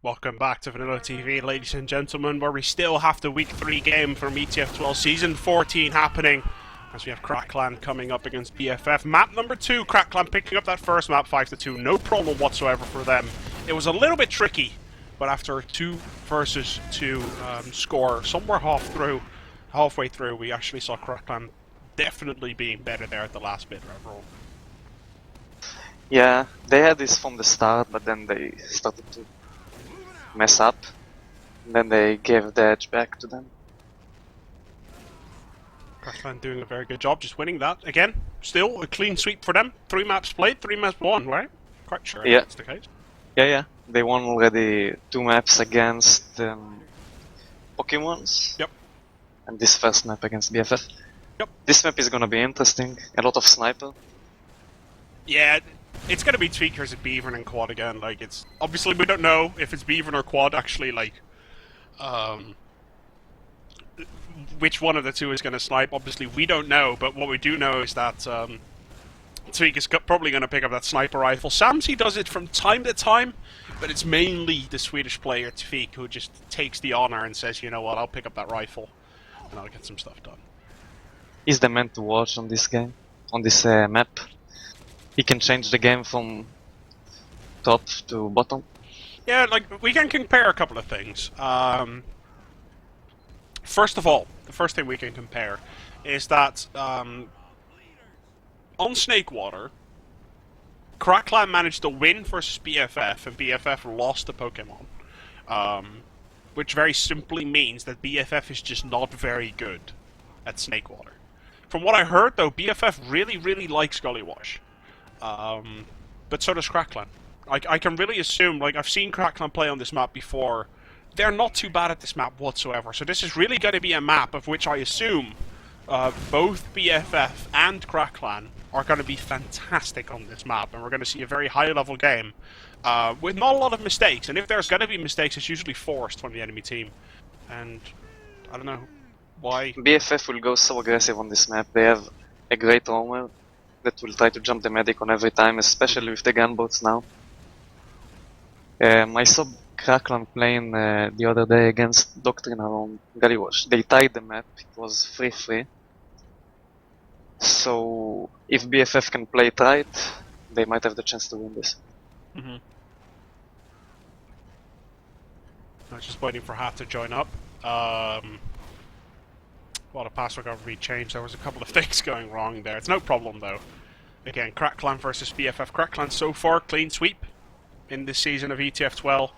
Welcome back to VanillaTV, ladies and gentlemen, where we still have the Week 3 game from ETF2L Season 14 happening, as we have Crackland coming up against BFF. Map number 2, Crackland picking up that first map 5-2, no problem whatsoever for them. It was a little bit tricky, but after a 2 versus 2 score, somewhere halfway through, we actually saw Crackland definitely being better there at the last bit, Reveral. Yeah, they had this from the start, but then they started to mess up. And then they gave the edge back to them. Crackland doing a very good job, just winning that. Again, still a clean sweep for them. 3 maps played, 3 maps won, right? Quite sure that's the case. Yeah. They won already 2 maps against Pokemons. Yep. And this first map against BFF. Yep. This map is gonna be interesting. A lot of sniper. Yeah, it's gonna be tweakers at BeaVerN and quad again. Like, it's obviously we don't know if it's BeaVerN or quad actually. Like, which one of the two is gonna snipe? Obviously, we don't know. But what we do know is that TviQ is probably gonna pick up that sniper rifle. smzi does it from time to time, but it's mainly the Swedish player TviQ who just takes the honor and says, you know what, I'll pick up that rifle and I'll get some stuff done. He's the man to watch on this game, on this map. He can change the game from top to bottom. Yeah, like, we can compare a couple of things. First of all, the first thing we can compare is that on Snakewater, Crackland managed to win versus BFF, and BFF lost to Pokemon. Which very simply means that BFF is just not very good at Snakewater. From what I heard, though, BFF really likes Gullywash. But so does Crackland. I can really assume, like, I've seen Crackland play on this map before. They're not too bad at this map whatsoever. So this is really going to be a map of which I assume both BFF and Crackland are going to be fantastic on this map. And we're going to see a very high-level game with not a lot of mistakes. And if there's going to be mistakes, it's usually forced from the enemy team. And I don't know why. BFF will go so aggressive on this map. They have a great roamer that will try to jump the medic on every time, especially with the gunboats now. I saw Crackland playing the other day against Doctrina on Gullywash. They tied the map, it was 3-3. So if BFF can play it right, they might have the chance to win this. I was just waiting for Hat to join up. Well, the password got rechanged. There was a couple of things going wrong there. It's no problem, though. Again, Crackland versus BFF. Crackland so far, clean sweep in this season of ETF2L.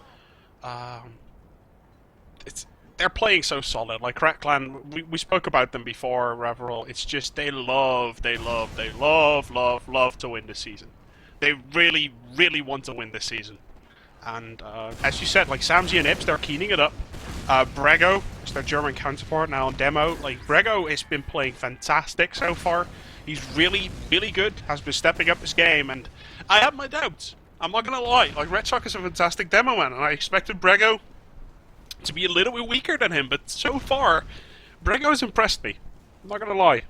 They're playing so solid. Like, Crackland, we spoke about them before, Reveral. It's just they love to win this season. They really want to win this season. And as you said, like, smzi and Ibs, they're keening it up. Brego is their German counterpart now on demo. Like, Brego has been playing fantastic so far. He's really good, has been stepping up his game, and I have my doubts. I'm not gonna lie. Like, Red Shock is a fantastic demo man, and I expected Brego to be a little bit weaker than him, but so far, Brego has impressed me. I'm not gonna lie.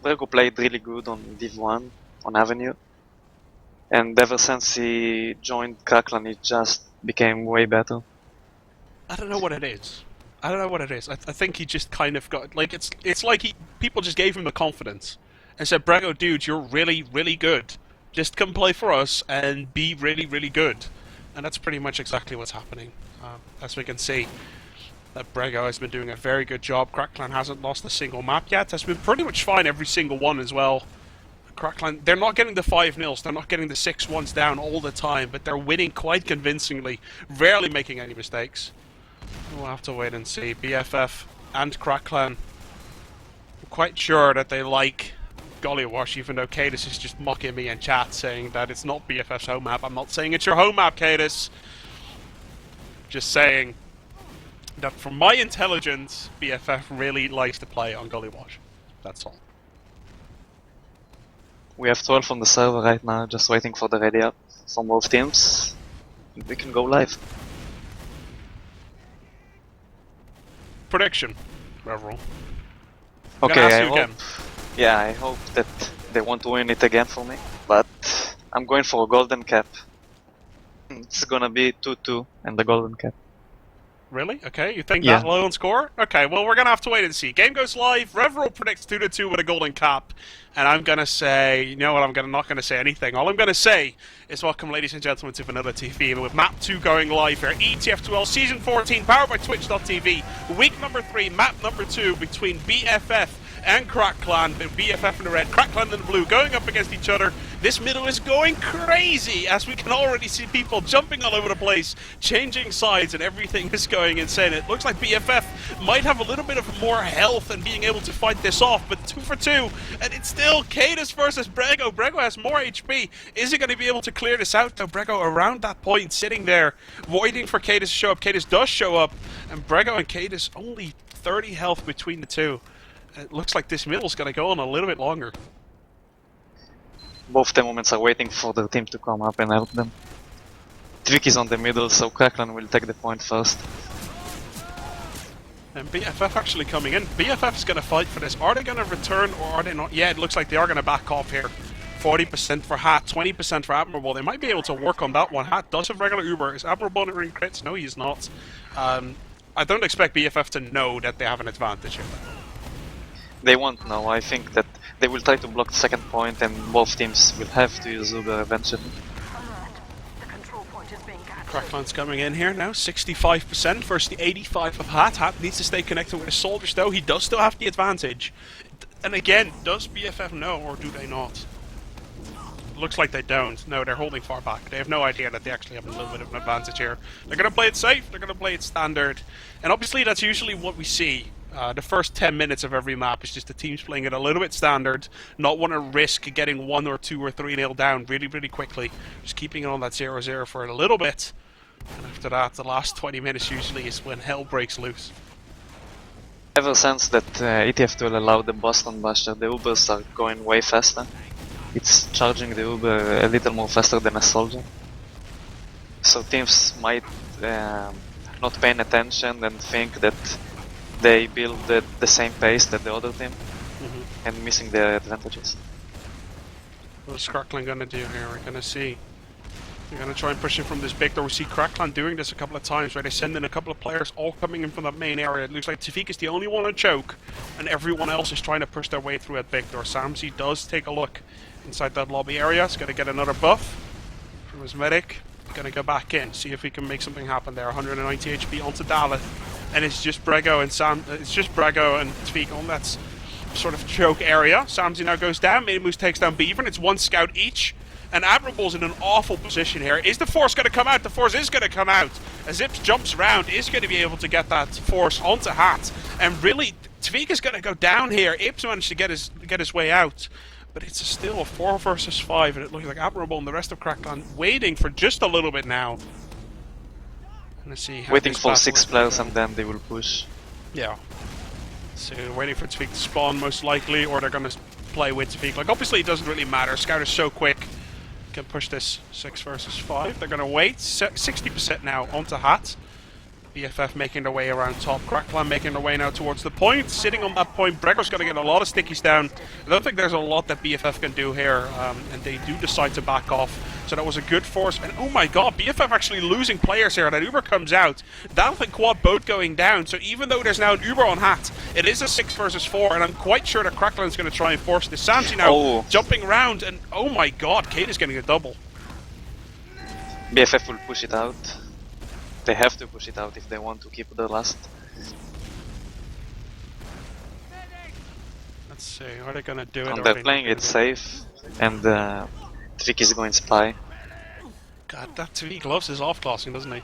Brego played really good on Div 1, on Avenue. And ever since he joined Crackland, he just became way better. I don't know what it is. I think he just kind of got, like, it's like people just gave him the confidence and said, Brego, dude, you're really good. Just come play for us and be really good. And that's pretty much exactly what's happening. As we can see, that Brego has been doing a very good job. Crackland hasn't lost a single map yet. Has been pretty much fine every single one as well. Crackland, they're not getting the 5-0s, they're not getting the 6-1s down all the time, but they're winning quite convincingly, rarely making any mistakes. We'll have to wait and see. BFF and Crackland, I'm quite sure that they like Gullywash, even though kaidus is just mocking me in chat saying that it's not BFF's home map. I'm not saying it's your home map, kaidus. Just saying that from my intelligence, BFF really likes to play on Gullywash. That's all. We have 12 on the server right now, just waiting for the ready up from both teams. We can go live. Prediction, Reveral. Okay, I hope that they want to win it again for me, but I'm going for a golden cap. It's gonna be 2-2 and the golden cap. Really? Okay, you think Yeah. that low on score? Okay, well, we're going to have to wait and see. Game goes live. Reveral predicts 2-2 with a golden cap. And I'm going to say, you know what, not going to say anything. All I'm going to say is welcome, ladies and gentlemen, to VanillaTV with Map2 going live here. ETF2L Season 14, powered by Twitch.tv. Week number 3, map number 2 between BFF and Crackclan. BFF in the red, Crackclan in the blue, going up against each other. This middle is going crazy, as we can already see people jumping all over the place, changing sides, and everything is going insane. It looks like BFF might have a little bit of more health and being able to fight this off, but 2 for 2, and it's still kaidus versus Brego. Brego has more HP. Is he going to be able to clear this out? Though Brego around that point, sitting there, waiting for kaidus to show up. kaidus does show up, and Brego and kaidus only 30 health between the two. It looks like this middle's going to go on a little bit longer. Both the moments are waiting for the team to come up and help them. TviQ is on the middle, so Crackclan will take the point first. And BFF actually coming in. BFF is going to fight for this. Are they going to return or are they not? Yeah, it looks like they are going to back off here. 40% for Hat, 20% for Admirable. They might be able to work on that one. Hat does have regular Uber. Is Admirable in crits? No, he's not. I don't expect BFF to know that they have an advantage here. They won't know. I think that they will try to block the second point and both teams will have to use Uber eventually. Crackclan's coming in here now, 65% versus the 85 of Hat. Hat needs to stay connected with his soldiers though. He does still have the advantage. And again, does BFF know or do they not? Looks like they don't. No, they're holding far back. They have no idea that they actually have a little bit of an advantage here. They're going to play it safe, they're going to play it standard. And obviously that's usually what we see. The first 10 minutes of every map is just the teams playing it a little bit standard, not want to risk getting 1 or 2 or 3-0 down really, really quickly. Just keeping it on that 0-0 for a little bit. And after that, the last 20 minutes usually is when hell breaks loose. Ever since that ETF2L allowed the Boston Basher, the Ubers are going way faster. It's charging the Uber a little more faster than a soldier. So teams might not paying attention and think that they build at the same pace that the other team and missing their advantages. What's Crackclan gonna do here? We're gonna see. They're gonna try and push in from this big door. We see Crackclan doing this a couple of times, where they send in a couple of players all coming in from that main area. It looks like TviQ is the only one on choke, and everyone else is trying to push their way through at big door. smzi does take a look inside that lobby area. He's gonna get another buff from his medic. Gonna go back in, see if we can make something happen there. 190 HP onto Daleth. And it's just Brego and Brego and TviQ on that sort of choke area. smzi now goes down. minimoose takes down BeaVerN. It's 1 scout each. And Admirable's in an awful position here. Is the force going to come out? The force is going to come out. As Zips jumps around, is going to be able to get that force onto Hat. And really, TviQ is going to go down here. Ips managed to get his way out. But it's still a 4 versus 5. And it looks like Admirable and the rest of Crackclan waiting for just a little bit now. Let's see. Waiting for 6 players and then they will push. Yeah. So waiting for TviQ to spawn most likely, or they're going to play with TviQ. Like obviously it doesn't really matter. Scout is so quick. Can push this 6 versus 5. They're going to wait. 60% now onto Hat. BFF making their way around top. Crackclan making their way now towards the point. Sitting on that point, Brego's going to get a lot of stickies down. I don't think there's a lot that BFF can do here, and they do decide to back off. So that was a good force. And oh my god, BFF actually losing players here. That Uber comes out. Daleth and Quad both going down. So even though there's now an Uber on Hat, it is a 6 versus 4, and I'm quite sure that Crackclan's going to try and force this. smzi now jumping around, and oh my god, kaidus getting a double. BFF will push it out. They have to push it out if they want to keep the last. Let's see, are they gonna do it? And they're playing it safe, and TviQ is going spy. God, that TviQ loves his off-classing, doesn't he?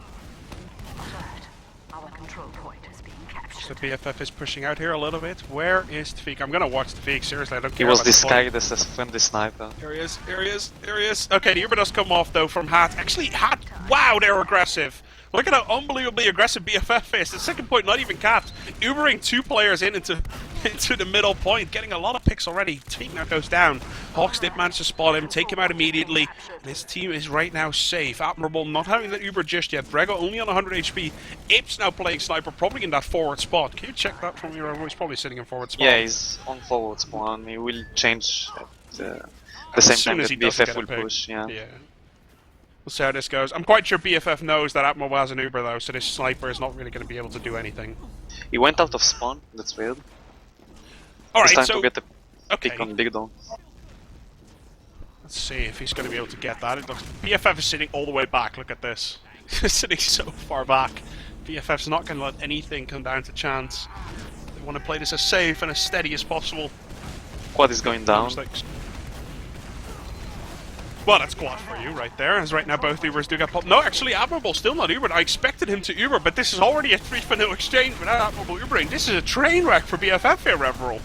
So BFF is pushing out here a little bit. Where is TviQ? I'm gonna watch TviQ, seriously, I don't care. He was disguised as a friendly sniper. Here he is, here he is, here he is. Okay, the Uber does come off though from Hat. Actually, Hat, wow, they're aggressive. Look at how unbelievably aggressive BFF is. The second point not even capped. Ubering 2 players into the middle point, getting a lot of picks already. TviQ now goes down. hocz did manage to spot him, take him out immediately, and his team is right now safe. Admirable not having that Uber just yet. Brego only on 100 HP. Ips now playing sniper, probably in that forward spot. Can you check that from your? He's probably sitting in forward spot. Yeah, he's on forward spawn. He will change at the same time that BFF will push. Yeah. We'll see how this goes. I'm quite sure BFF knows that Admirable has an Uber though, so this sniper is not really going to be able to do anything. He went out of spawn, that's weird. Alright, He's trying so... to get the okay. pick on Big Dome. Let's see if he's going to be able to get that. It looks... BFF is sitting all the way back, look at this. He's sitting so far back. BFF's not going to let anything come down to chance. They want to play this as safe and as steady as possible. Quad is going down. Well, that's quad for you right there, as right now both Ubers do get popped. No, actually, Admirable still not Ubered. I expected him to Uber, but this is already a 3-for-0 exchange without Admirable Ubering. This is a train wreck for BFF here, Reveral.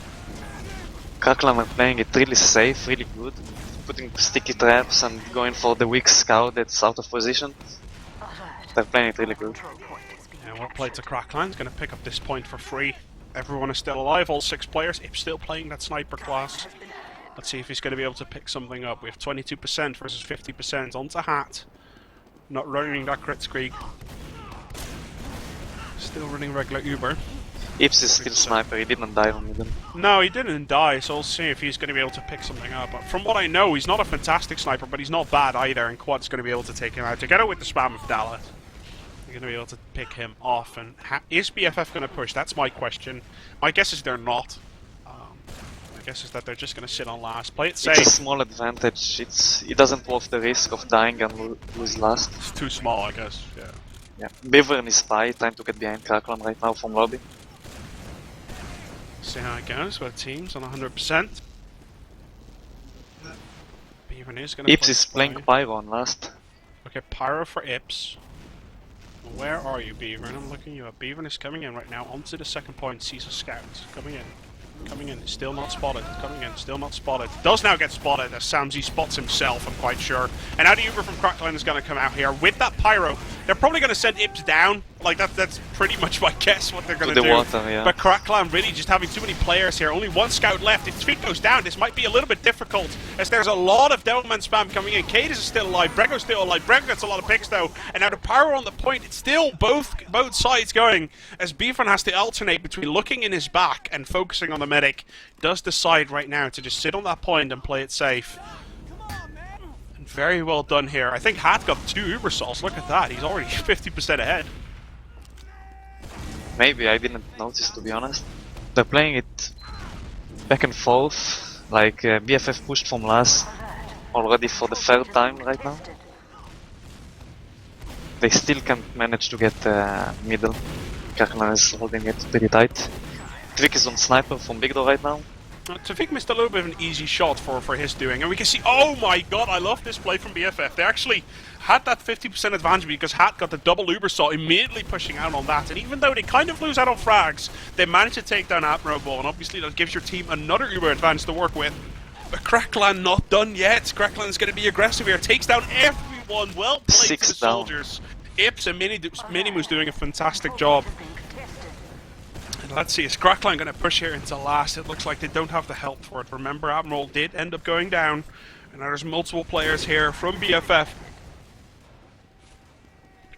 Crackland are playing it really safe, really good. Putting sticky traps and going for the weak scout that's out of position. They're playing it really good. Yeah, well played to Crackland's going to pick up this point for free. Everyone is still alive, all 6 players. Ip's still playing that sniper class. Let's see if he's going to be able to pick something up. We have 22% versus 50% onto Hat. Not running that crit streak. Still running regular Uber. Ips is still sniper, he didn't die on middle. No, he didn't die, so we'll see if he's going to be able to pick something up. But from what I know, he's not a fantastic sniper, but he's not bad either, and Quad's going to be able to take him out. Together with the spam of Daleth, you're going to be able to pick him off. And is BFF going to push? That's my question. My guess is they're not. My guess is that they're just going to sit on last. Play it safe. It's a small advantage, it doesn't worth the risk of dying and lose last. It's too small, I guess, yeah. Yeah. BeaVerN is spy, trying to get behind Crackland right now from lobby. See how it goes with teams on 100%. BeaVerN is going to Ips is playing Pyro on last. Okay, Pyro for Ips. Where are you, BeaVerN? I'm looking you up. BeaVerN is coming in right now onto the second point. Sees a scout. Coming in. Coming in. Still not spotted. Coming in. Still not spotted. Does now get spotted as smzi spots himself, I'm quite sure. And now the Uber from Crackland is going to come out here with that Pyro. They're probably going to send Ips down. Like, that's pretty much my guess what they're going to do. Water, yeah. But Crackland really just having too many players here. Only 1 scout left. If TviQ goes down, this might be a little bit difficult, as there's a lot of Devilman spam coming in. kaidus is still alive. Brego's still alive. Brego gets a lot of picks, though. And now the Pyro on the point, it's still both sides going, as BeaVerN has to alternate between looking in his back and focusing on the medic. Does decide right now to just sit on that point and play it safe. And very well done here. I think Hat got 2 Uber salts. Look at that. He's already 50% ahead. Maybe, I didn't notice, to be honest. They're playing it back and forth, like BFF pushed from last already for the 3rd time right now. They still can't manage to get middle. Crackland is holding it pretty tight. TviQ is on sniper from Big Door right now. TviQ missed a little bit of an easy shot for his doing, and we can see, oh my god, I love this play from BFF. They actually had that 50% advantage because Hat got the double Uber saw, immediately pushing out on that, and even though they kind of lose out on frags, they managed to take down Admirable, and obviously that gives your team another Uber advantage to work with. But Crackland not done yet. Crackland's going to be aggressive here, takes down everyone. Well played to the soldiers. Ips and minimoose doing a fantastic job. Let's see, is Crackland going to push here into last? It looks like they don't have the help for it. Remember, Admirable did end up going down. And now there's multiple players here from BFF.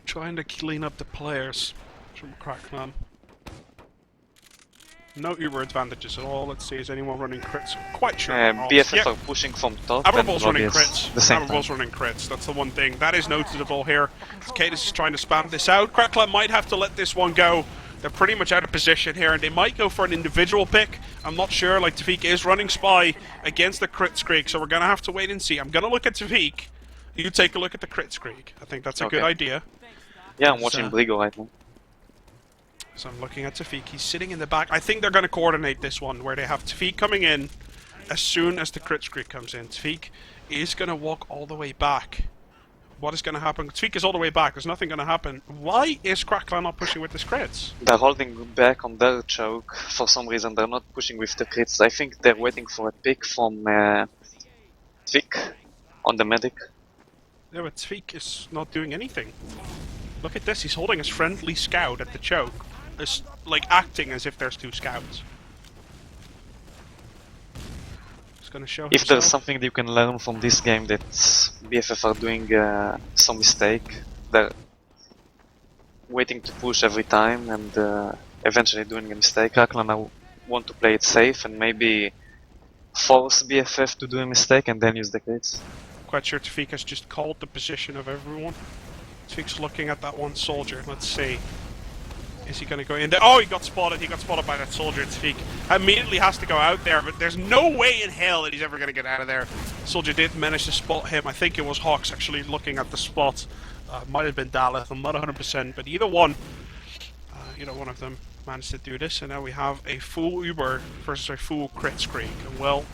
Trying to clean up the players from Crackland. No Uber advantages at all. Let's see, is anyone running crits? Quite sure. BFF are pushing from top. Admirable's running crits. The same Admirable's running crits. That's the one thing. That is noticeable here. kaidus is trying to spam this out. Crackland might have to let this one go. They're pretty much out of position here, and they might go for an individual pick. I'm not sure, like TviQ is running Spy against the crit streak, so we're going to have to wait and see. I'm going to look at TviQ. You take a look at the crit streak. I think that's a good idea. Yeah, I'm watching Brego right now. So I'm looking at TviQ. He's sitting in the back. I think they're going to coordinate this one, where they have TviQ coming in as soon as the crit streak comes in. TviQ is going to walk all the way back. What is going to happen? TviQ is all the way back. There's nothing going to happen. Why is Crackland not pushing with his crits? They're holding back on their choke for some reason. They're not pushing with the crits. I think they're waiting for a pick from TviQ on the medic. Yeah, but TviQ is not doing anything. Look at this. He's holding his friendly scout at the choke. It's like acting as if there's 2 scouts. Gonna show if there's something that you can learn from this game, that BFF are doing some mistake. They're waiting to push every time and eventually doing a mistake. Crackland now want to play it safe and maybe force BFF to do a mistake and then use the crits. quite sure TviQ has just called the position of everyone. TviQ's looking at that one soldier. Let's see. Is he going to go in there? Oh, he got spotted. He got spotted by that soldier. TviQ immediately has to go out there, but there's no way in hell that he's ever going to get out of there. Soldier did manage to spot him. I think it was hocz actually looking at the spot. Might have been Daleth. I'm not 100%, but either one of them managed to do this, and now we have a full Uber versus a full crit screak. And well,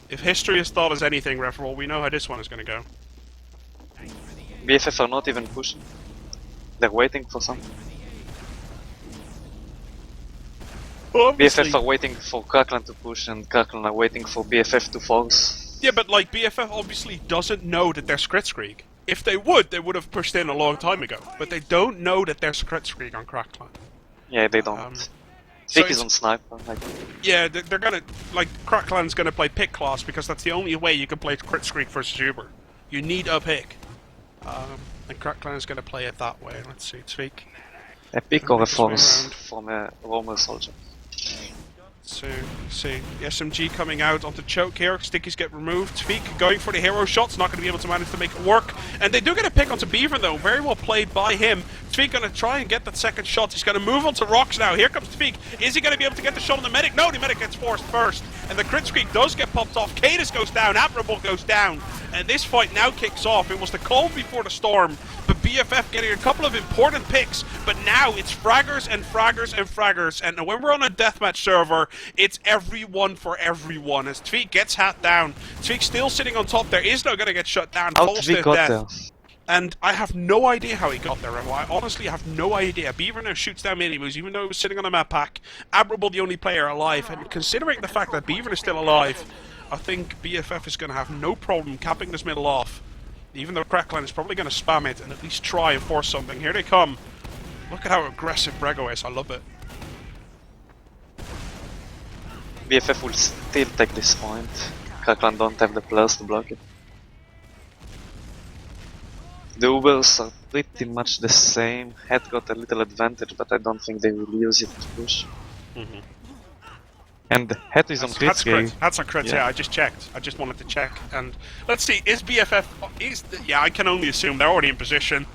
if history has taught us anything, Reveral, we know how this one is going to go. BFF are not even pushing. They're waiting for something. BFF are waiting for Kraken to push, and Kraken are waiting for BFF to force. Yeah, but like BFF obviously doesn't know that there's crit screak. If they would have pushed in a long time ago. But they don't know that there's crit screak on Kraken. Yeah, they don't. TviQ is on sniper. Like. Yeah, they're gonna like Kraken's gonna play pick class because that's the only way you can play crit screak versus Uber. You need a pick, and Kraken is gonna play it that way. Let's see, TviQ. A pick or a force from a Roman soldier. So, see, the SMG coming out onto choke here, stickies get removed, TviQ going for the hero shots, not going to be able to manage to make it work, and they do get a pick onto BeaVerN though, very well played by him. TviQ going to try and get that second shot, he's going to move onto rocks now, here comes TviQ, is he going to be able to get the shot on the medic? No, the medic gets forced first, and the crit screak does get popped off, kaidus goes down, Admirable goes down, and this fight now kicks off. It was the calm before the storm, but BFF getting a couple of important picks, but now it's fraggers and fraggers and fraggers, and when we're on a deathmatch server, it's everyone for everyone. As TviQ gets hat down, TviQ still sitting on top there, is now going to get shut down, falls to death. And I have no idea how he got there. I honestly have no idea. BeaVerN now shoots down minimoose, even though he was sitting on a map pack. Admirable the only player alive, and considering the fact that BeaVerN is still alive, I think BFF is going to have no problem capping this middle off. Even though Crackline is probably going to spam it and at least try and force something. Here they come. Look at how aggressive Brego is, I love it. BFF will still take this point. Crackline don't have the players to block it. The Ubers are pretty much the same. Head got a little advantage, but I don't think they will use it to push. And Head is on crit scale. That's on crit, yeah, I just checked. I just wanted to check. And let's see, is BFF... yeah, I can only assume they're already in position.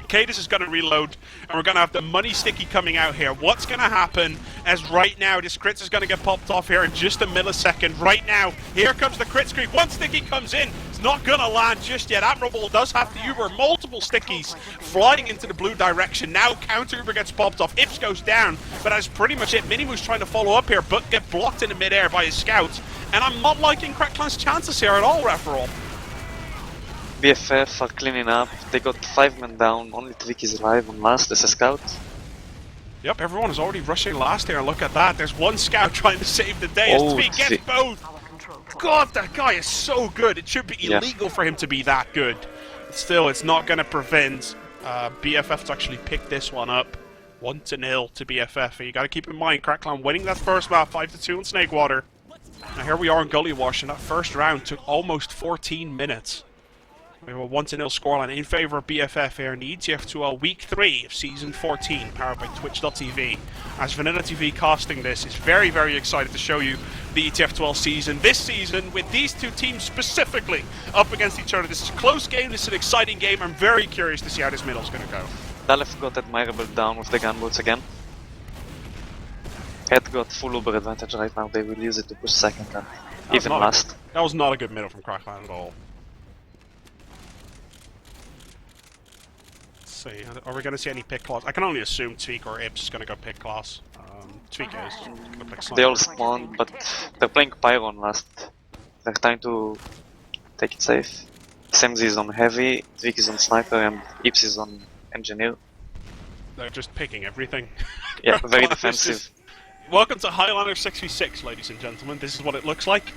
kaidus is going to reload, and we're going to have the money sticky coming out here. What's going to happen as right now this crit is going to get popped off here in just a millisecond. Right now, here comes the crit screak. One sticky comes in. It's not going to land just yet. Admirable does have to Uber multiple stickies flying into the blue direction. Now counter Uber gets popped off. Ips goes down, but that's pretty much it. minimoose trying to follow up here, but get blocked in the midair by his scout. And I'm not liking Crackline's chances here at all, Reveral. BFF are cleaning up, they got 5 men down, only TviQ is alive on last as a scout. Yep, everyone is already rushing last here, look at that, there's one scout trying to save the day as TviQ gets both! God, that guy is so good, it should be illegal for him to be that good. But still, it's not going to prevent BFF to actually pick this one up. 1-0 to BFF, and you got to keep in mind, Crackline winning that first map 5-2 in Snakewater. Now here we are in Gullywash, and that first round took almost 14 minutes. We have a 1-0 scoreline in favour of BFF here in the ETF2L Week 3 of Season 14, powered by Twitch.tv. As VanillaTV casting this, is very, very excited to show you the ETF2L season. This season, with these two teams specifically up against each other. This is a close game, this is an exciting game. I'm very curious to see how this middle is going to go. Daleth got Admirable down with the gunboats again. Head got full Uber advantage right now, they will use it to push second and even last. That was not a good middle from Crackline at all. Are we going to see any pick class? I can only assume TviQ or Ips is going to go pick class. TviQ is going to pick sniper. They all spawned, but they're playing Pyro on last. They're trying to take it safe. smzi is on heavy, TviQ is on sniper, and Ips is on engineer. They're just picking everything. Yeah, very defensive. Welcome to Highlander 6v6, ladies and gentlemen. This is what it looks like.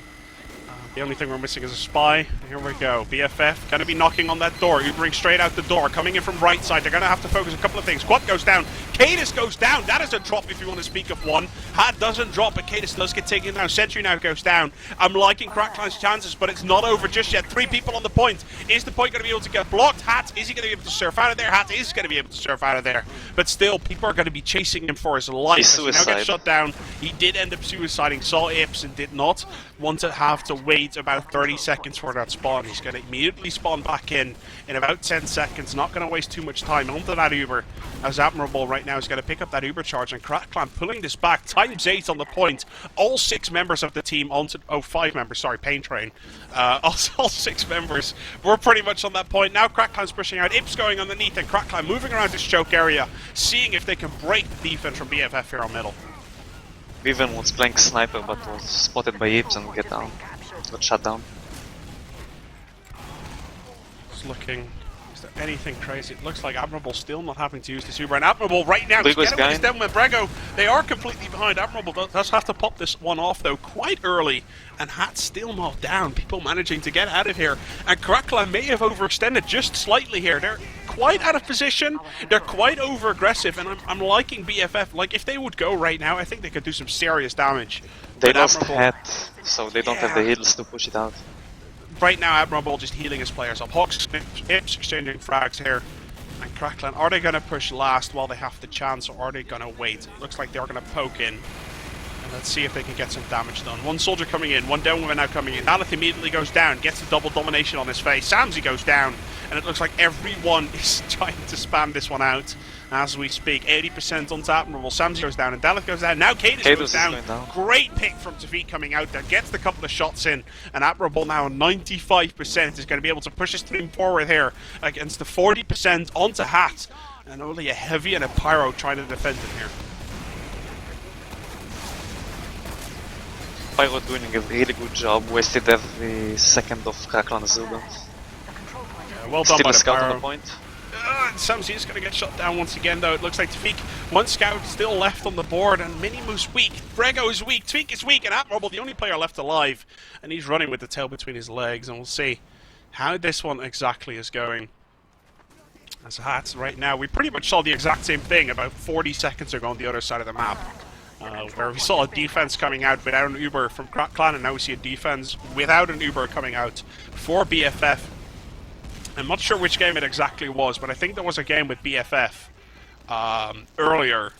The only thing we're missing is a spy. Here we go. BFF going to be knocking on that door. Ubering straight out the door. Coming in from right side. They're going to have to focus a couple of things. Quad goes down. kaidus goes down. That is a drop if you want to speak of one. Hat doesn't drop, but kaidus does get taken down. Sentry now goes down. I'm liking Crackline's chances, but it's not over just yet. 3 people on the point. Is the point going to be able to get blocked? Hat, is he going to be able to surf out of there? Hat is going to be able to surf out of there. But still, people are going to be chasing him for his life. He's As he now gets shut down. He did end up suiciding. Saw Ips and did not want to have to wait wait about 30 seconds for that spawn. He's going to immediately spawn back in about 10 seconds. Not going to waste too much time onto that Uber, as Admirable right now is going to pick up that Uber charge, and Crackland pulling this back. ×8 on the point. All 6 members of the team onto... Oh, 5 members, sorry, Pain Train. All 6 members were pretty much on that point. Now Crackland's pushing out. Ips going underneath, and Crackland moving around this choke area, seeing if they can break the defense from BFF here on middle. BeaVerN was playing sniper but was spotted by Ips and got shut down. Just looking, is there anything crazy? It looks like Admirable still not having to use this Uber, and Admirable right now is down with Brego. They are completely behind. Admirable does have to pop this one off though quite early, and Hat's still not down. People managing to get out of here, and Crackland may have overextended just slightly here. They're quite out of position, they're quite over aggressive, and I'm liking BFF. Like, if they would go right now, I think they could do some serious damage. They lost Hat, so they don't have the heals to push it out. Right now, Admirable just healing his players up. hocz, Ips exchanging frags here, and Crackland, are they going to push last while they have the chance, or are they going to wait? It looks like they're going to poke in. Let's see if they can get some damage done. One soldier coming in, one down woman now coming in. Daleth immediately goes down, gets the double domination on his face. smzi goes down, and it looks like everyone is trying to spam this one out as we speak. 80% onto Admirable. smzi goes down, and Daleth goes down. Now kaidus goes down. Great pick from TviQ coming out there, gets the couple of shots in, and Admirable now 95% is going to be able to push his team forward here against the 40% onto Hat, and only a heavy and a pyro trying to defend him here. Pyro doing a really good job, wasted every second of Crackland's Uber. Yeah, well done by the scout pyro. on the point. smzi is going to get shot down once again though. It looks like TviQ, one scout still left on the board, and minimoose weak, Brego is weak, TviQ is weak, and Admirable the only player left alive, and he's running with the tail between his legs, and we'll see how this one exactly is going. As Hats right now, we pretty much saw the exact same thing about 40 seconds ago on the other side of the map. Where we saw a defense coming out without an Uber from Clan, and now we see a defense without an Uber coming out for BFF. I'm not sure which game it exactly was, but I think there was a game with BFF earlier.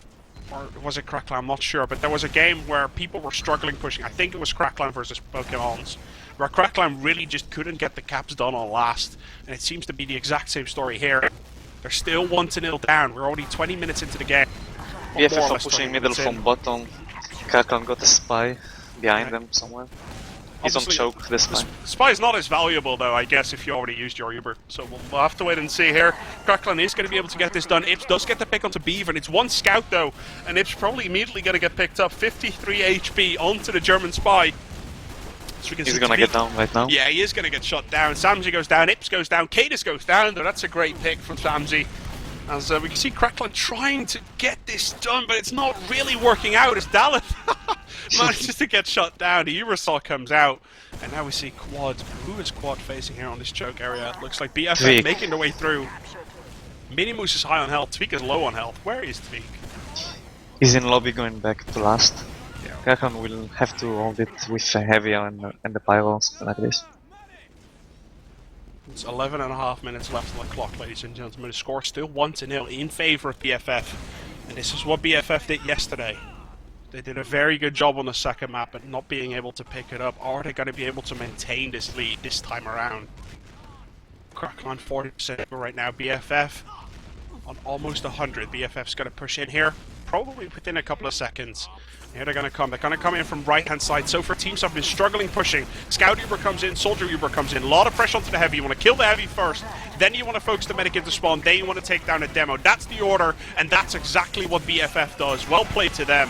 Or was it Crackland? I'm not sure, but there was a game where people were struggling pushing. I think it was Crackland versus Pokemons, where Crackland really just couldn't get the caps done on last, and it seems to be the exact same story here. They're still 1-0 down. We're already 20 minutes into the game. BFF are pushing middle from bottom. Crackland got a spy behind them somewhere. He's Obviously, on choke this time. Spy is not as valuable though, I guess, if you already used your Uber. So we'll have to wait and see here. Crackland is going to be able to get this done. Ips does get the pick onto BeaVerN. It's one scout though, and Ips probably immediately going to get picked up. 53 HP onto the German spy. So we can He's gonna get down right now. Yeah, he is going to get shot down. smzi goes down, Ips goes down, kaidus goes down. Though that's a great pick from smzi. As we can see Crackland trying to get this done, but it's not really working out as Daleth manages to get shot down. The Ubersaw comes out, and now we see Quad. Who is Quad facing here on this choke area? It looks like BFF TviQ. making their way through. minimoose is high on health, TviQ is low on health. Where is TviQ? He's in lobby going back to last. Yeah. Crackland will have to hold it with a heavier and the pyro, something like this. It's 11.5 minutes left on the clock, ladies and gentlemen. The score still 1-0 in favour of BFF. And this is what BFF did yesterday. They did a very good job on the second map, but not being able to pick it up. Are they going to be able to maintain this lead this time around? Crackland 40% right now. BFF on almost 100. BFF's going to push in here, probably within a couple of seconds. Here they're going to come. They're going to come in from right-hand side. So far, teams have been struggling pushing. Scout Uber comes in. Soldier Uber comes in. A lot of pressure onto the heavy. You want to kill the heavy first. Then you want to focus the medic into spawn. Then you want to take down a demo. That's the order, and that's exactly what BFF does. Well played to them.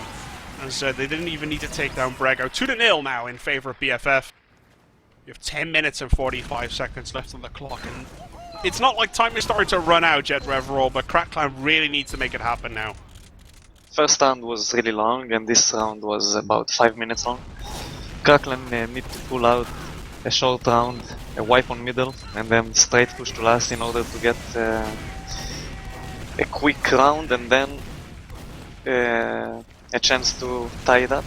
As they didn't even need to take down Brego. 2-0 now in favor of BFF. You have 10 minutes and 45 seconds left on the clock. And it's not like time is starting to run out yet, Reveral, but Crackland really needs to make it happen now. First round was really long, and this round was about 5 minutes long. Crackland need to pull out a short round, a wipe on middle, and then straight push to last in order to get a quick round, and then a chance to tie it up.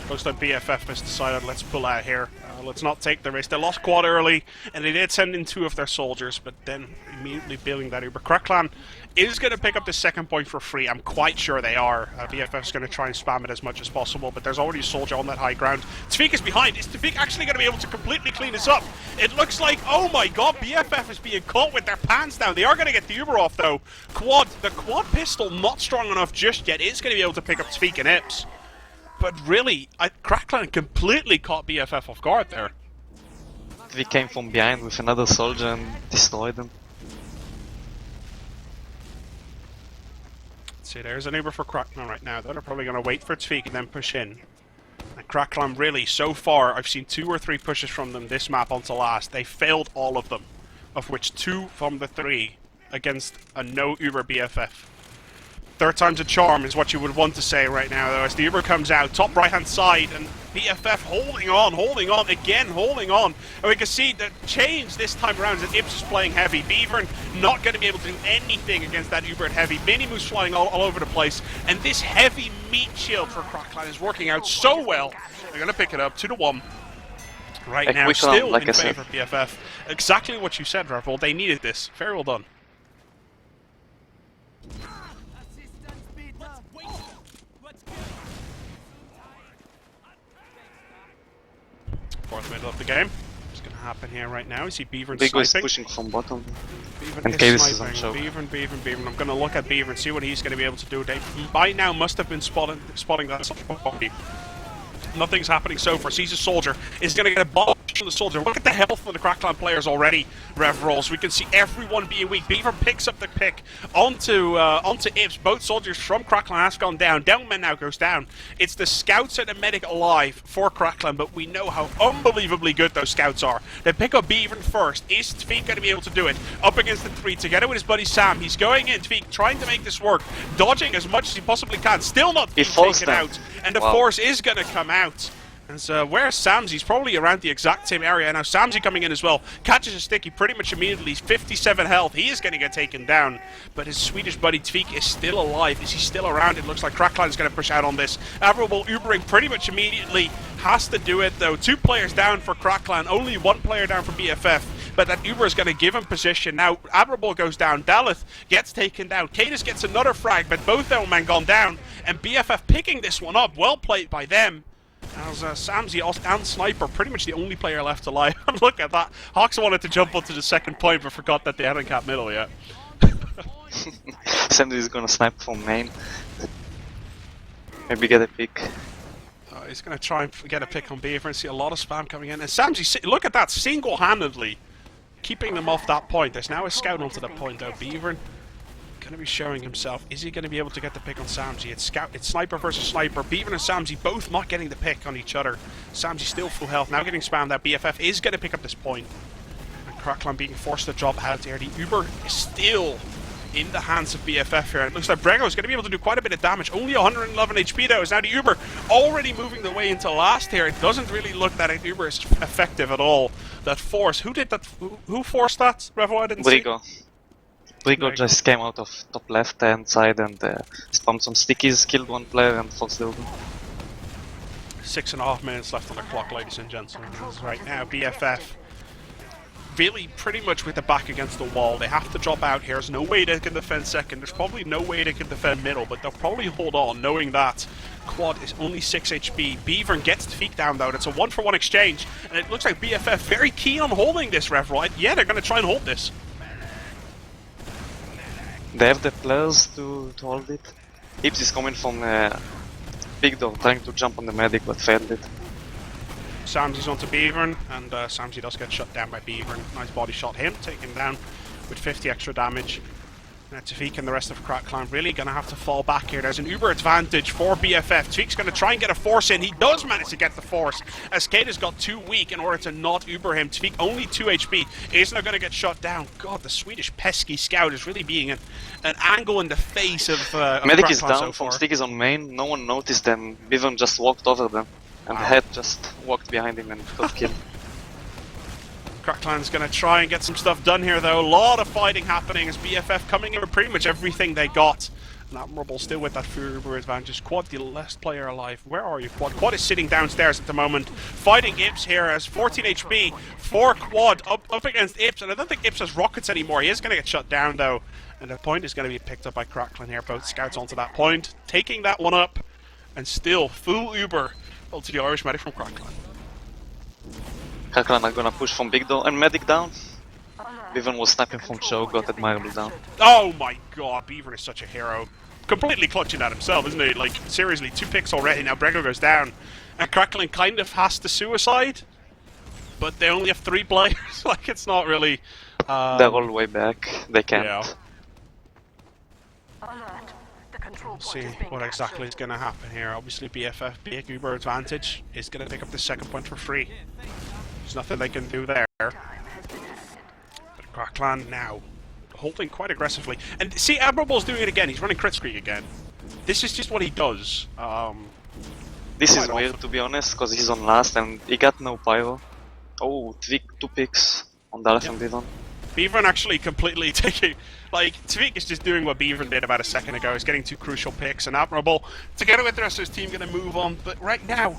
Looks like BFF has decided let's pull out here. Let's not take the risk. They lost quad early, and they did send in 2 of their soldiers, but then immediately bailing that Uber. Cracklan is going to pick up the second point for free. I'm quite sure they are. BFF is going to try and spam it as much as possible, but there's already a soldier on that high ground. TviQ is behind. Is TviQ actually going to be able to completely clean this up? It looks like, oh my god, BFF is being caught with their pants down. They are going to get the Uber off, though. The quad pistol not strong enough just yet. It's going to be able to pick up TviQ and Ips. But really, Cracklan completely caught BFF off guard there. We came from behind with another soldier and destroyed them. Let's see, there's an Uber for Cracklan right now. They're probably going to wait for TviQ and then push in. And Cracklan really, so far, I've seen 2 or 3 pushes from them this map onto last. They failed all of them, of which 2 from the 3 against a no Uber BFF. Third time's a charm is what you would want to say right now, though, as the Uber comes out, top right-hand side, and BFF holding on, again holding on. And we can see the change this time around is that Ips is playing heavy. BeaVerN not going to be able to do anything against that Uber at heavy. minimoose flying all over the place, and this heavy meat shield for Cracklan is working out so well. They're going to pick it up 2-1. Right now, still in favor of BFF. Exactly what you said, Reveral. They needed this. Very well done. Fourth middle of the game. What's going to happen here right now? You see BeaVerN sniping. Brego is pushing from bottom. BeaVerN and is kaidus is on sniping. show. BeaVerN. I'm going to look at BeaVerN, see what he's going to be able to do. They by now must have been spotting that body. Nothing's happening so far. Sees a soldier, is going to get a bomb from the soldier. Look at the health of the Cracklan players already, Reverals. We can see everyone being weak. BeaVerN picks up the pick onto Ips. Both soldiers from Cracklan has gone down. Downman now goes down. It's the scouts and the medic alive for Cracklan, but we know how unbelievably good those scouts are. They pick up BeaVerN first. Is TviQ going to be able to do it? Up against the 3 together with his buddy Sam. He's going in, TviQ trying to make this work, dodging as much as he possibly can. Still not being taken out, and the force is going to come out. And so, where's smzi? He's probably around the exact same area. Now, smzi coming in as well. Catches a sticky pretty much immediately. He's 57 health. He is going to get taken down. But his Swedish buddy TviQ is still alive. Is he still around? It looks like Cracklan is going to push out on this. Admirable Ubering pretty much immediately. Has to do it, though. 2 players down for Cracklan. Only 1 player down for BFF. But that Uber is going to give him position. Now, Admirable goes down. Daleth gets taken down. kaidus gets another frag, but both men gone down. And BFF picking this one up. Well played by them. As smzi and Sniper, pretty much the only player left alive. Look at that. hocz wanted to jump onto the second point, but forgot that they hadn't capped middle yet. smzi is gonna snipe from main. Maybe get a pick. He's going to try and get a pick on BeaVerN. See a lot of spam coming in. And smzi, look at that, single-handedly keeping them off that point. There's now a scout onto the point, though. BeaVerN going to be showing himself. Is he going to be able to get the pick on smzi? It's Sniper versus Sniper. BeaVerN and smzi both not getting the pick on each other. smzi still full health, now getting spammed out. BFF is going to pick up this point. And Cracklan being forced to drop out here. The Uber is still in the hands of BFF here. It looks like Brego is going to be able to do quite a bit of damage. Only 111 HP though. Is now the Uber already moving the way into last here. It doesn't really look that Uber is effective at all. That force. Who did that? Who forced that? Revo, I didn't see. Brego just came out of top left hand side and spammed some stickies, killed 1 player and forced the Uber. 6.5 minutes left on the clock, ladies and gentlemen. Right now, BFF really pretty much with the back against the wall. They have to drop out here. There's no way they can defend second. There's probably no way they can defend middle, but they'll probably hold on, knowing that quad is only 6 HP. BeaVerN gets TviQ down, though. It's a 1-for-1 exchange, and it looks like BFF very keen on holding this, Reveral. Yeah, they're going to try and hold this. They have the players to hold it. Ips is coming from big door, trying to jump on the medic, but failed it. smzi's onto BeaVerN, and smzi does get shut down by BeaVerN. Nice body shot him, taken down with 50 extra damage. Now TviQ and the rest of Cracklan really going to have to fall back here. There's an Uber advantage for BFF. TviQ's going to try and get a force in. He does manage to get the force, as kaidus got too weak in order to not Uber him. TviQ only 2 HP. Is now going to get shut down. God, the Swedish pesky scout is really being an angle in the face of medic Cracklan is down, so from stickies on main. No one noticed them. BeaVerN just walked over them. And the head just walked behind him and got killed. Cracklan's going to try and get some stuff done here, though. A lot of fighting happening as BFF coming in with pretty much everything they got. And Admirable still with that Uber advantage. Quad, the last player alive. Where are you, Quad? Quad is sitting downstairs at the moment, fighting Ips here as 14 HP for Quad up against Ips. And I don't think Ips has rockets anymore. He is going to get shut down though. And the point is going to be picked up by Cracklin here. Both scouts onto that point, taking that one up. And still, full Uber to the Irish medic from Cracklin. Cracklin are gonna push from big door and medic down. BeaVerN was sniping from choke, got Admirable down. Oh my god, BeaVerN is such a hero. Completely clutching that himself, isn't he? Like, seriously, 2 picks already, now Brego goes down. And Cracklin kind of has to suicide, but they only have 3 players, like, it's not really... They're all way back, they can't. Yeah. We'll see what exactly is going to happen here. Obviously, BFF, big Uber advantage, is going to pick up the second point for free. There's nothing they can do there. But Cracklin now holding quite aggressively. And see, Admirable's doing it again. He's running crit streak again. This is just what he does. This is weird, to be honest, because he's on last and he got no pyro. Oh, TviQ 2 picks on Daleth and BeaVerN. BeaVerN actually completely taking... Like, TviQ is just doing what BeaVerN did about a second ago. He's getting 2 crucial picks, and Admirable, together with the rest of his team, going to move on. But right now,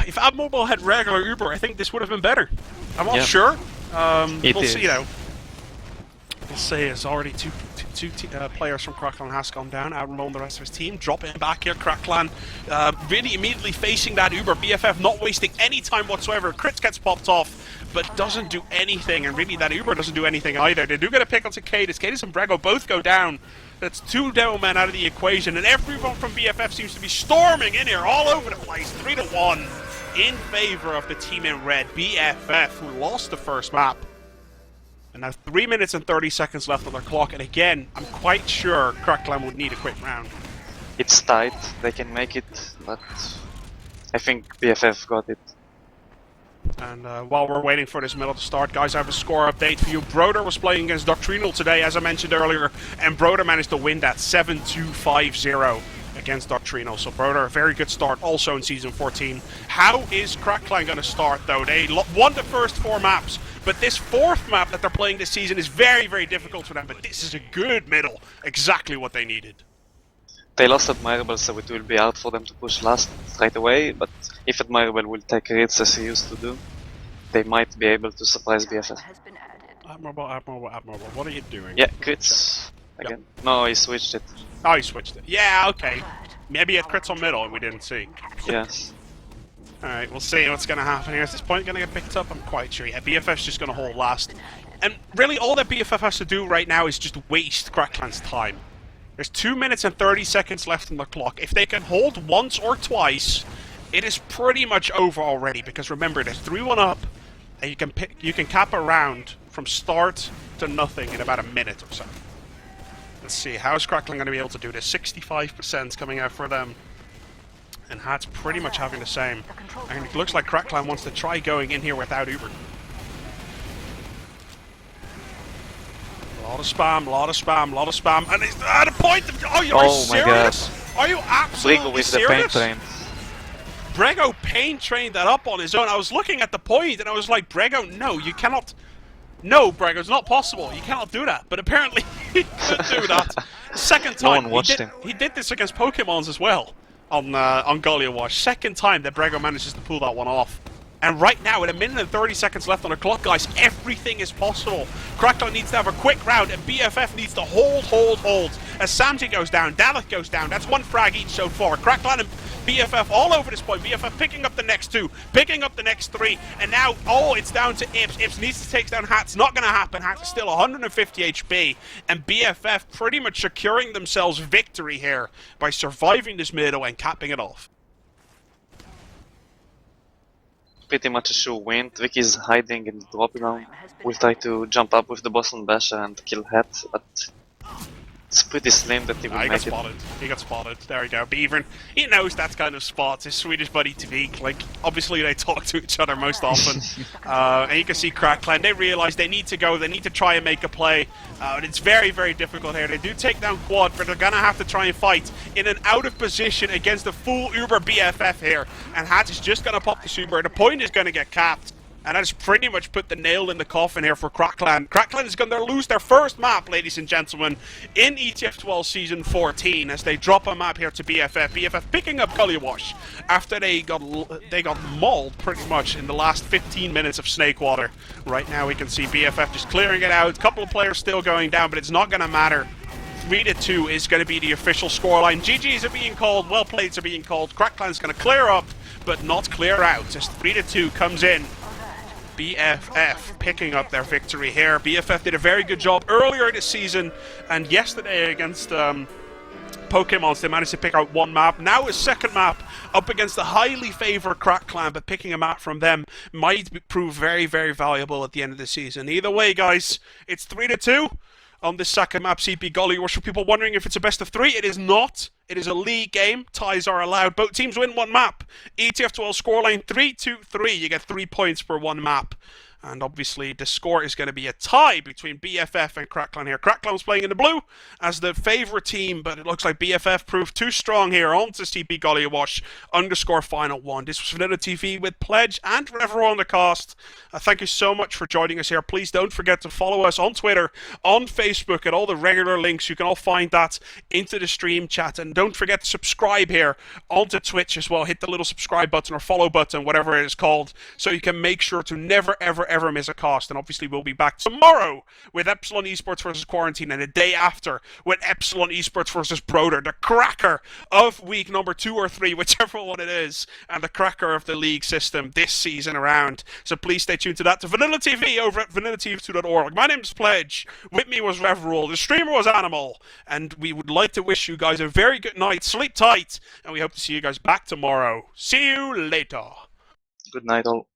if Admirable had regular Uber, I think this would have been better. I'm not sure. We'll see, though. We'll see. It's already two players from Cracklin has gone down. Admirable and the rest of his team dropping back here. Cracklin really immediately facing that Uber. BFF not wasting any time whatsoever. Crits gets popped off, but doesn't do anything. And really, that Uber doesn't do anything either. They do get a pick onto kaidus. kaidus and Brego both go down. That's 2 down men out of the equation. And everyone from BFF seems to be storming in here all over the place. 3-1 in favor of the team in red. BFF, who lost the first map. And now 3 minutes and 30 seconds left on their clock, and again, I'm quite sure Cracklin would need a quick round. It's tight, they can make it, but I think BFF got it. And while we're waiting for this middle to start, guys, I have a score update for you. Broder was playing against Doctrinal today, as I mentioned earlier, and Broder managed to win that 7-2-5-0 against Doctrinal. So Broder, a very good start also in Season 14. How is Cracklin going to start, though? They won the first 4 maps, but this 4th map that they're playing this season is very, very difficult for them. But this is a good middle. Exactly what they needed. They lost Admirable, so it will be hard for them to push last right away, but if Admirable will take crits as he used to do, they might be able to surprise BFF. Admirable, what are you doing? Yeah, crits. Again. Yep. No, he switched it. Oh, he switched it. Yeah, okay. Maybe he had crits on middle and we didn't see. Yes. Alright, we'll see what's going to happen here. Is this point going to get picked up? I'm quite sure. Yeah, BFF's just going to hold last. And really, all that BFF has to do right now is just waste Cracklin's time. There's 2 minutes and 30 seconds left on the clock. If they can hold once or twice, it is pretty much over already. Because remember, there's 3-1 up, and you can cap a round from start to nothing in about a minute or so. Let's see, how is Cracklin going to be able to do this? 65% coming out for them. And hocz pretty much having the same. And it looks like Cracklin wants to try going in here without Uber. A lot of spam, and it's at a point of, oh, you're serious? Are you absolutely Brego with serious? the pain train. Brego pain trained that up on his own. I was looking at the point and I was like, Brego, no, you cannot. No, Brego, it's not possible. You cannot do that. But apparently he could do that. Second time. No one watched him. He did this against Pokemons as well on Gullywash. Second time that Brego manages to pull that one off. And right now, with 1 minute and 30 seconds left on the clock, guys, everything is possible. Cracklin needs to have a quick round, and BFF needs to hold. As smzi goes down, Daleth goes down. That's 1 frag each so far. Cracklin and BFF all over this point. BFF picking up the next 2, picking up the next 3, and now, oh, it's down to Ips. Ips needs to take down hocz. Not going to happen. hocz is still 150 HP, and BFF pretty much securing themselves victory here by surviving this middle and capping it off. Pretty much a sure win. TviQ is hiding in the drop ground. We'll try to jump up with the Boston Basher and kill hocz, but it's pretty slim that he will make it. He got spotted. There we go. BeaVerN, he knows that kind of spots. His Swedish buddy TviQ, like, obviously they talk to each other most often. And you can see Cracklin, they realize they need to go, they need to try and make a play. And it's very, very difficult here. They do take down Quad, but they're going to have to try and fight in an out of position against the full Uber BFF here. And hocz is just going to pop the Uber. The point is going to get capped. And that has pretty much put the nail in the coffin here for Crackland. Crackland is going to lose their first map, ladies and gentlemen, in ETF2L Season 14 as they drop a map here to BFF. BFF picking up Gullywash after they got mauled pretty much in the last 15 minutes of Snakewater. Right now we can see BFF just clearing it out. A couple of players still going down, but it's not going to matter. 3-2 is going to be the official scoreline. GGs are being called, well plays are being called. Crackland's going to clear up, but not clear out as 3-2 comes in. BFF picking up their victory here. BFF did a very good job earlier this season, and yesterday against Pokemons, they managed to pick out one map. Now a second map up against the highly favoured Crack Clan, but picking a map from them might prove very, very valuable at the end of the season. Either way, guys, it's 3-2 on this second map, CP Gullywash. For people wondering if it's a best of 3, it is not. It is a league game. Ties are allowed. Both teams win one map. ETF2L scoreline 3-2-3. You get 3 points per one map. And obviously the score is going to be a tie between BFF and Crackland here. Crackland's playing in the blue as the favourite team, but it looks like BFF proved too strong here. On to CP Gullywash _ final one. This was VanillaTV with Pledge and Reveral on the cast. Thank you so much for joining us here. Please don't forget to follow us on Twitter, on Facebook, at all the regular links. You can all find that into the stream chat. And don't forget to subscribe here onto Twitch as well. Hit the little subscribe button or follow button, whatever it is called, so you can make sure to never, ever miss a cast. And obviously we'll be back tomorrow with Epsilon Esports versus Quarantine, and the day after with Epsilon Esports versus Broder, the cracker of week number 2 or 3, whichever one it is, and the cracker of the league system this season around. So please stay tuned to that, to VanillaTV over at vanillatv2.org. My name's Pledge, with me was Reveral, the streamer was Animal, and we would like to wish you guys a very good night, sleep tight, and we hope to see you guys back tomorrow. See you later. Good night all.